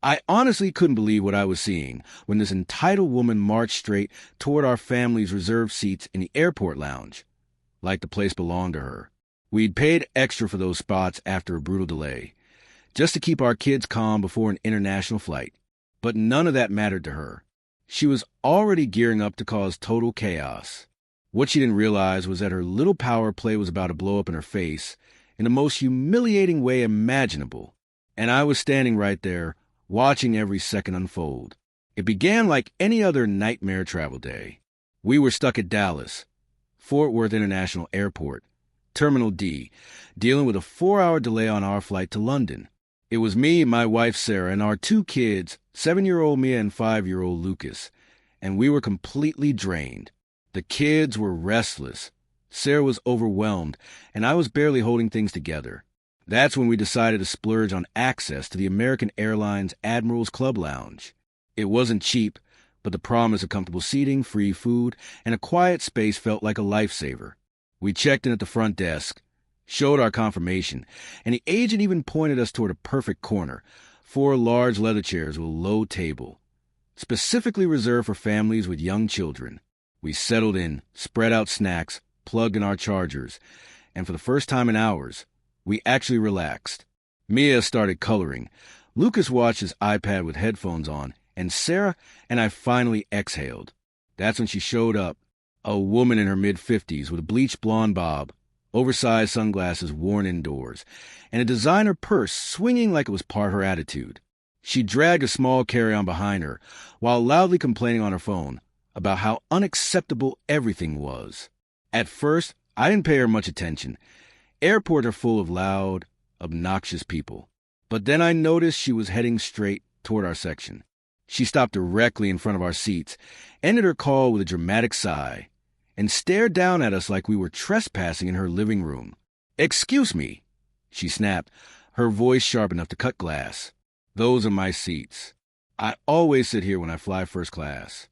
I honestly couldn't believe what I was seeing when this entitled woman marched straight toward our family's reserved seats in the airport lounge, like the place belonged to her. We'd paid extra for those spots after a brutal delay, just to keep our kids calm before an international flight. But none of that mattered to her. She was already gearing up to cause total chaos. What she didn't realize was that her little power play was about to blow up in her face in the most humiliating way imaginable. And I was standing right there, watching every second unfold. It began like any other nightmare travel day. We were stuck at Dallas, Fort Worth International Airport, Terminal D, dealing with a 4-hour delay on our flight to London. It was me, my wife Sarah, and our 2 kids, 7-year-old Mia and 5-year-old Lucas, and we were completely drained. The kids were restless. Sarah was overwhelmed, and I was barely holding things together. That's when we decided to splurge on access to the American Airlines Admiral's Club Lounge. It wasn't cheap, but the promise of comfortable seating, free food, and a quiet space felt like a lifesaver. We checked in at the front desk, showed our confirmation, and the agent even pointed us toward a perfect corner, 4 large leather chairs with a low table, specifically reserved for families with young children. We settled in, spread out snacks, plugged in our chargers, and for the first time in hours, we actually relaxed. Mia started coloring. Lucas watched his iPad with headphones on, and Sarah and I finally exhaled. That's when she showed up, a woman in her mid-50s with a bleached blonde bob, oversized sunglasses worn indoors, and a designer purse swinging like it was part her attitude. She dragged a small carry-on behind her while loudly complaining on her phone about how unacceptable everything was. At first, I didn't pay her much attention. Airports are full of loud, obnoxious people. But then I noticed she was heading straight toward our section. She stopped directly in front of our seats, ended her call with a dramatic sigh, and stared down at us like we were trespassing in her living room. "Excuse me," she snapped, her voice sharp enough to cut glass. "Those are my seats. I always sit here when I fly first class."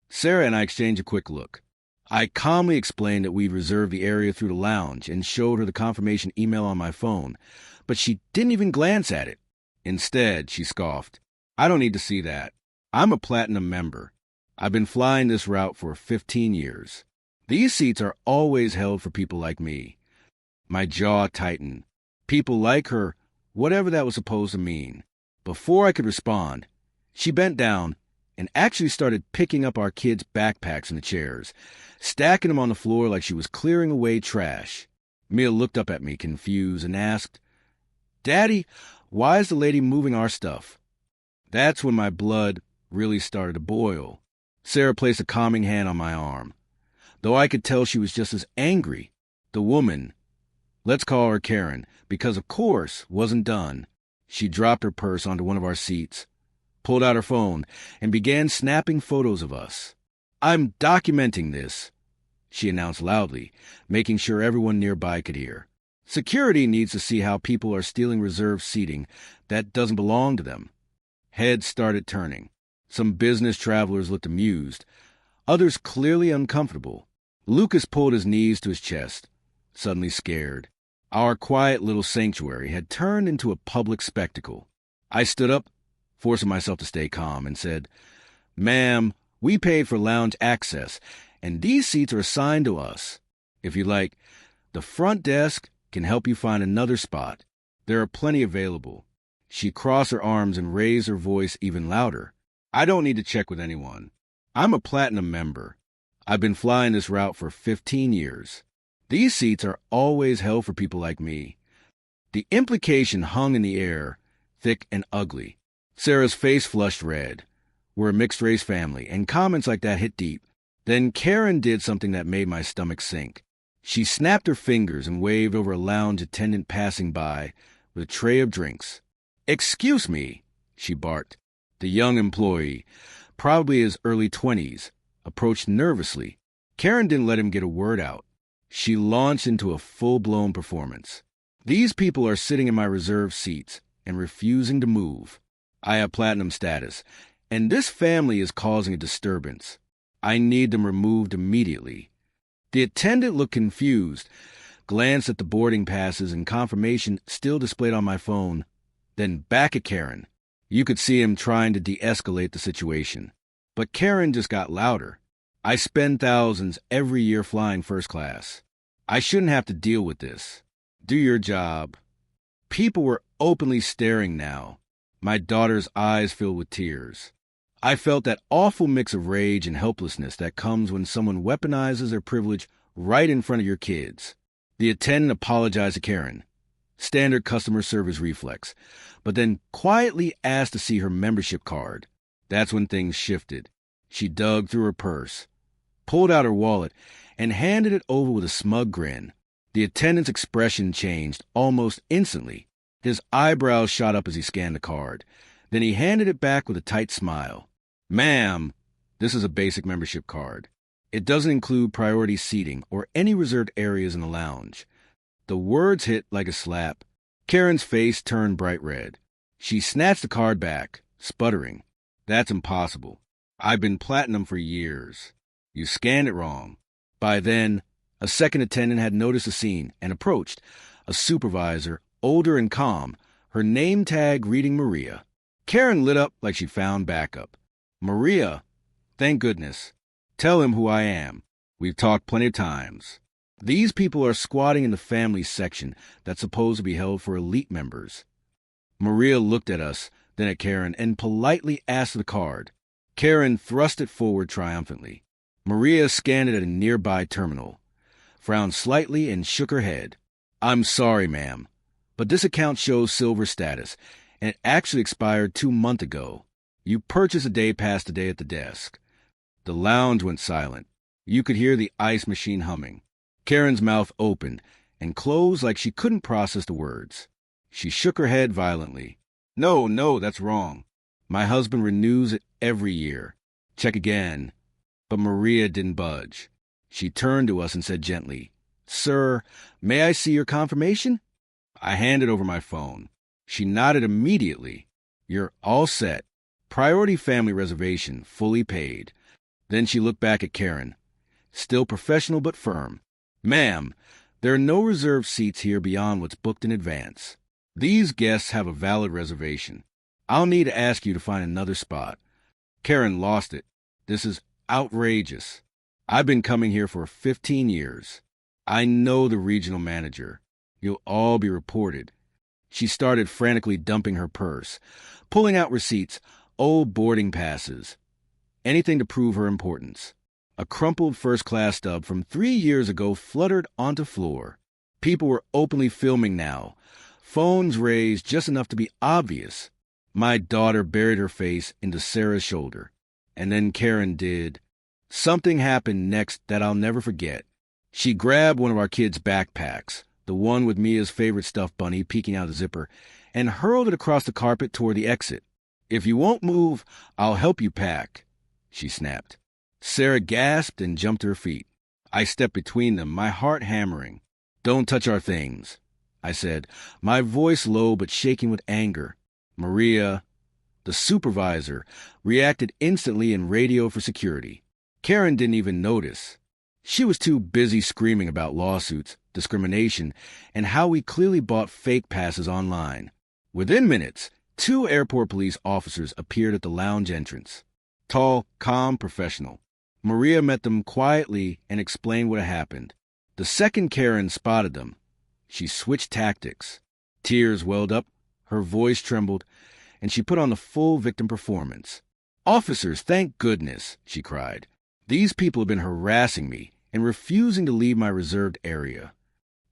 Sarah and I exchanged a quick look. I calmly explained that we'd reserved the area through the lounge and showed her the confirmation email on my phone, but she didn't even glance at it. Instead, she scoffed. "I don't need to see that. I'm a platinum member. I've been flying this route for 15 years. These seats are always held for people like me." My jaw tightened. People like her, whatever that was supposed to mean. Before I could respond, she bent down and actually started picking up our kids' backpacks in the chairs, stacking them on the floor like she was clearing away trash. Mia looked up at me, confused, and asked, "Daddy, why is the lady moving our stuff?" That's when my blood really started to boil. Sarah placed a calming hand on my arm. Though I could tell she was just as angry, the woman, let's call her Karen, because of course wasn't done. She dropped her purse onto one of our seats, pulled out her phone, and began snapping photos of us. "I'm documenting this," she announced loudly, making sure everyone nearby could hear. "Security needs to see how people are stealing reserved seating that doesn't belong to them." Heads started turning. Some business travelers looked amused, others clearly uncomfortable. Lucas pulled his knees to his chest, suddenly scared. Our quiet little sanctuary had turned into a public spectacle. I stood up, forcing myself to stay calm, and said, "Ma'am, we paid for lounge access, and these seats are assigned to us. If you like, the front desk can help you find another spot. There are plenty available." She crossed her arms and raised her voice even louder. "I don't need to check with anyone. I'm a platinum member. I've been flying this route for 15 years. These seats are always held for people like me." The implication hung in the air, thick and ugly. Sarah's face flushed red. We're a mixed-race family, and comments like that hit deep. Then Karen did something that made my stomach sink. She snapped her fingers and waved over a lounge attendant passing by with a tray of drinks. "Excuse me," she barked. The young employee, probably his early 20s, approached nervously. Karen didn't let him get a word out. She launched into a full-blown performance. "These people are sitting in my reserved seats and refusing to move. I have platinum status, and this family is causing a disturbance. I need them removed immediately." The attendant looked confused, glanced at the boarding passes and confirmation still displayed on my phone, then back at Karen. You could see him trying to de-escalate the situation. But Karen just got louder. I spend thousands every year flying first class. I shouldn't have to deal with this. Do your job. People were openly staring now, my daughter's eyes filled with tears. I felt that awful mix of rage and helplessness that comes when someone weaponizes their privilege right in front of your kids. The attendant apologized to Karen, standard customer service reflex, but then quietly asked to see her membership card. That's when things shifted. She dug through her purse, pulled out her wallet, and handed it over with a smug grin. The attendant's expression changed almost instantly. His eyebrows shot up as he scanned the card. Then he handed it back with a tight smile. Ma'am, this is a basic membership card. It doesn't include priority seating or any reserved areas in the lounge. The words hit like a slap. Karen's face turned bright red. She snatched the card back, sputtering. That's impossible. I've been platinum for years. You scanned it wrong. By then, a second attendant had noticed the scene and approached. A supervisor, older and calm, her name tag reading Maria. Karen lit up like she found backup. Maria, thank goodness. Tell him who I am. We've talked plenty of times. These people are squatting in the family section that's supposed to be held for elite members. Maria looked at us, then at Karen, and politely asked for the card. Karen thrust it forward triumphantly. Maria scanned it at a nearby terminal, frowned slightly, and shook her head. I'm sorry, ma'am, but this account shows silver status, and it actually expired 2 months ago. You purchased a day pass today at the desk. The lounge went silent. You could hear the ice machine humming. Karen's mouth opened and closed like she couldn't process the words. She shook her head violently. No, that's wrong. My husband renews it every year. Check again. But Maria didn't budge. She turned to us and said gently, Sir, may I see your confirmation? I handed over my phone. She nodded immediately. You're all set. Priority family reservation, fully paid. Then she looked back at Karen, still professional but firm. Ma'am, there are no reserved seats here beyond what's booked in advance. These guests have a valid reservation. I'll need to ask you to find another spot. Karen lost it. This is outrageous. I've been coming here for 15 years. I know the regional manager. You'll all be reported. She started frantically dumping her purse, pulling out receipts, old boarding passes, anything to prove her importance. A crumpled first-class stub from 3 years ago fluttered onto floor. People were openly filming now, phones raised just enough to be obvious. My daughter buried her face into Sarah's shoulder. And then Karen did. Something happened next that I'll never forget. She grabbed one of our kids' backpacks, the one with Mia's favorite stuffed bunny peeking out the zipper, and hurled it across the carpet toward the exit. If you won't move, I'll help you pack, she snapped. Sarah gasped and jumped to her feet. I stepped between them, my heart hammering. Don't touch our things, I said, my voice low but shaking with anger. Maria, the supervisor, reacted instantly and radioed for security. Karen didn't even notice. She was too busy screaming about lawsuits, discrimination, and how we clearly bought fake passes online. Within minutes, 2 airport police officers appeared at the lounge entrance. Tall, calm, professional. Maria met them quietly and explained what had happened. The second Karen spotted them, she switched tactics. Tears welled up, her voice trembled, and she put on the full victim performance. Officers, thank goodness, she cried. These people have been harassing me and refusing to leave my reserved area.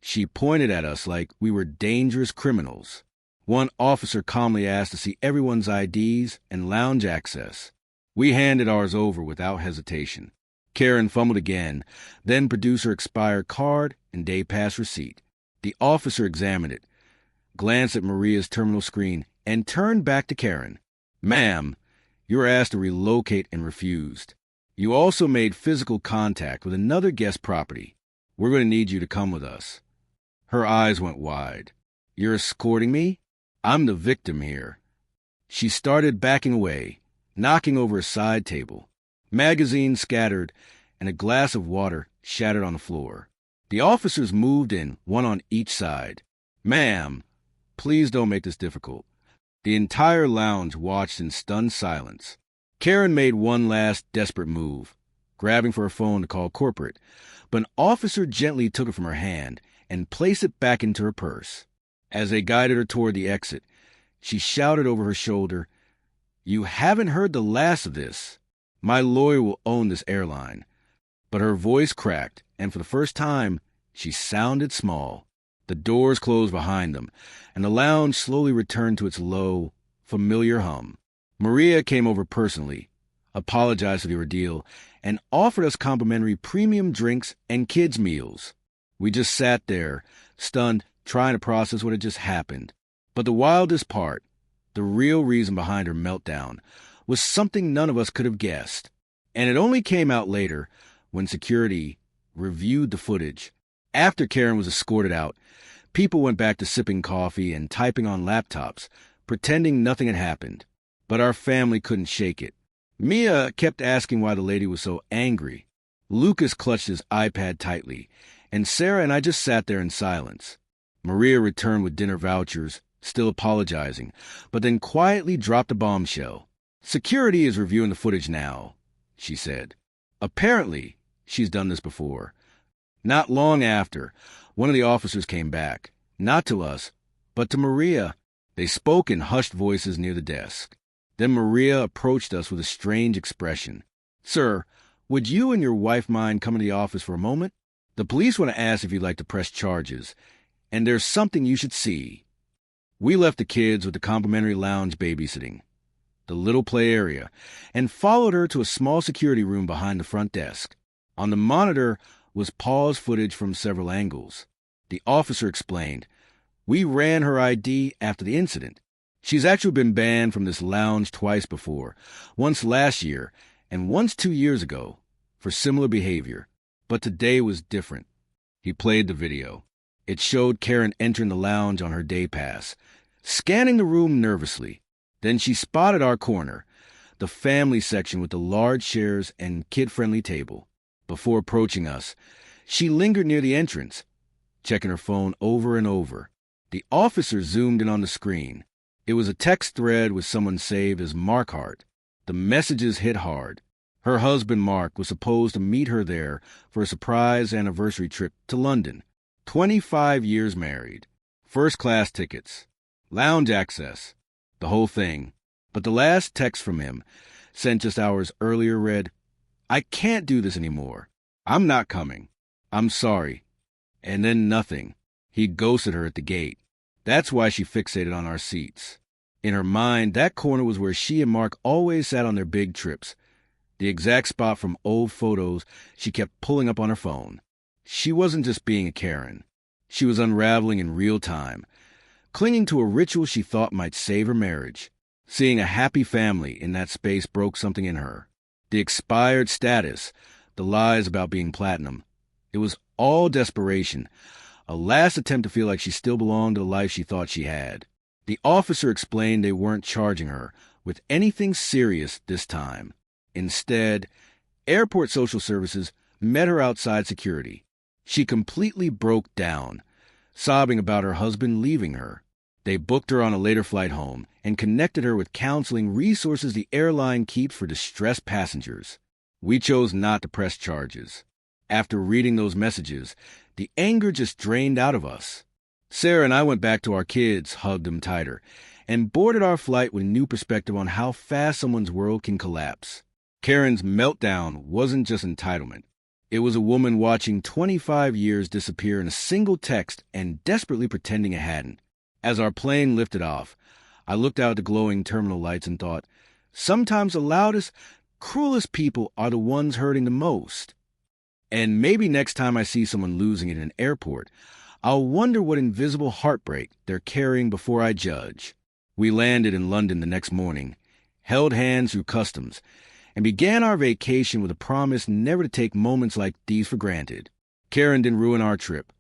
She pointed at us like we were dangerous criminals. One officer calmly asked to see everyone's IDs and lounge access. We handed ours over without hesitation. Karen fumbled again, then produced her expired card and day pass receipt. The officer examined it, glanced at Maria's terminal screen, and turned back to Karen. Ma'am, you were asked to relocate and refused. You also made physical contact with another guest property. We're going to need you to come with us. Her eyes went wide. You're escorting me? I'm the victim here. She started backing away, knocking over a side table. Magazines scattered, and a glass of water shattered on the floor. The officers moved in, one on each side. Ma'am, please don't make this difficult. The entire lounge watched in stunned silence. Karen made one last desperate move, grabbing for her phone to call corporate, but an officer gently took it from her hand and placed it back into her purse. As they guided her toward the exit, she shouted over her shoulder, "You haven't heard the last of this. My lawyer will own this airline." But her voice cracked, and for the first time, she sounded small. The doors closed behind them, and the lounge slowly returned to its low, familiar hum. Maria came over personally, apologized for the ordeal, and offered us complimentary premium drinks and kids' meals. We just sat there, stunned, trying to process what had just happened. But the wildest part, the real reason behind her meltdown, was something none of us could have guessed. And it only came out later, when security reviewed the footage. After Karen was escorted out, people went back to sipping coffee and typing on laptops, pretending nothing had happened. But our family couldn't shake it. Mia kept asking why the lady was so angry. Lucas clutched his iPad tightly, and Sarah and I just sat there in silence. Maria returned with dinner vouchers, still apologizing, but then quietly dropped a bombshell. "Security is reviewing the footage now," she said. Apparently, she's done this before. Not long after, one of the officers came back, not to us, but to Maria. They spoke in hushed voices near the desk. Then Maria approached us with a strange expression. "Sir, would you and your wife mind coming to the office for a moment? The police want to ask if you'd like to press charges, and there's something you should see." We left the kids with the complimentary lounge babysitting, the little play area, and followed her to a small security room behind the front desk. On the monitor was paused footage from several angles. The officer explained, "We ran her ID after the incident. She's actually been banned from this lounge twice before, once last year and once 2 years ago, for similar behavior. But today was different." He played the video. It showed Karen entering the lounge on her day pass, scanning the room nervously. Then she spotted our corner, the family section with the large chairs and kid-friendly table. Before approaching us, she lingered near the entrance, checking her phone over and over. The officer zoomed in on the screen. It was a text thread with someone saved as Markhart. The messages hit hard. Her husband, Mark, was supposed to meet her there for a surprise anniversary trip to London. 25 years married. First-class tickets. Lounge access. The whole thing. But the last text from him, sent just hours earlier, read, "I can't do this anymore. I'm not coming. I'm sorry." And then nothing. He ghosted her at the gate. That's why she fixated on our seats. In her mind, that corner was where she and Mark always sat on their big trips, the exact spot from old photos she kept pulling up on her phone. She wasn't just being a Karen. She was unraveling in real time, clinging to a ritual she thought might save her marriage. Seeing a happy family in that space broke something in her. The expired status, the lies about being platinum. It was all desperation, a last attempt to feel like she still belonged to the life she thought she had. The officer explained they weren't charging her with anything serious this time. Instead, airport social services met her outside security. She completely broke down, sobbing about her husband leaving her. They booked her on a later flight home and connected her with counseling resources the airline keeps for distressed passengers. We chose not to press charges. After reading those messages, the anger just drained out of us. Sarah and I went back to our kids, hugged them tighter, and boarded our flight with a new perspective on how fast someone's world can collapse. Karen's meltdown wasn't just entitlement. It was a woman watching 25 years disappear in a single text and desperately pretending it hadn't. As our plane lifted off, I looked out at the glowing terminal lights and thought, sometimes the loudest, cruelest people are the ones hurting the most. And maybe next time I see someone losing it in an airport, I'll wonder what invisible heartbreak they're carrying before I judge. We landed in London the next morning, held hands through customs, and began our vacation with a promise never to take moments like these for granted. Karen didn't ruin our trip.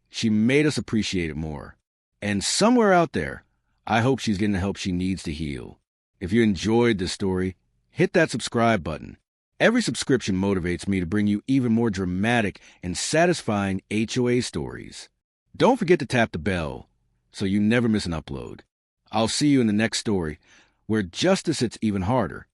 She made us appreciate it more. And somewhere out there, I hope she's getting the help she needs to heal. If you enjoyed this story, hit that subscribe button. Every subscription motivates me to bring you even more dramatic and satisfying HOA stories. Don't forget to tap the bell so you never miss an upload. I'll see you in the next story, where justice hits even harder.